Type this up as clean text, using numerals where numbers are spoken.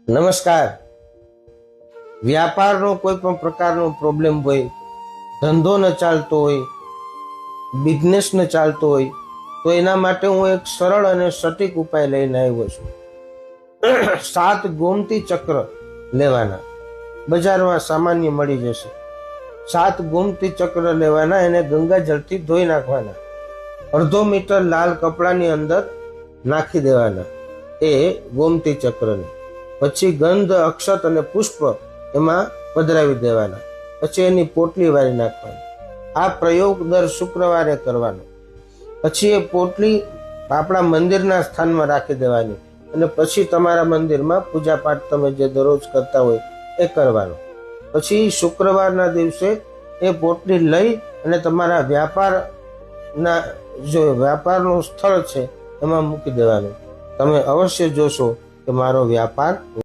નમસ્કાર. વ્યાપારનો કોઈ પણ પ્રકારનો પ્રોબ્લેમ હોય, ધંધો ન ચાલતો હોય, બિઝનેસ ન ચાલતો હોય, તો એના માટે હું એક સરળ અને સટીક ઉપાય લઈને આવ્યો છું. 7 ગોમતી ચક્ર લેવાના, બજારમાં સામાન્ય મળી જશે. 7 ગોમતી ચક્ર લેવાના, એને ગંગાજળથી ધોઈ નાખવાના, અડધો મીટર લાલ કપડાની અંદર નાખી દેવાના એ ગોમતી ચક્રને. પછી ગંધ, અક્ષત અને પુષ્પ એમાં પધરાવી દેવાના. પછી એની પોટલી વાળી નાખવાની. આ પ્રયોગ દર શુક્રવારે કરવાનો. પછી એ પોટલી આપણા મંદિરના સ્થાનમાં રાખી દેવાની અને પછી તમારા મંદિરમાં પૂજા પાઠ તમે જે દરરોજ કરતા હોય એ કરવાનો. પછી શુક્રવારના દિવસે એ પોટલી લઈ અને તમારા વ્યાપારનું સ્થળ છે એમાં મૂકી દેવાનું. તમે અવશ્ય જોશો કે મારો વ્યાપાર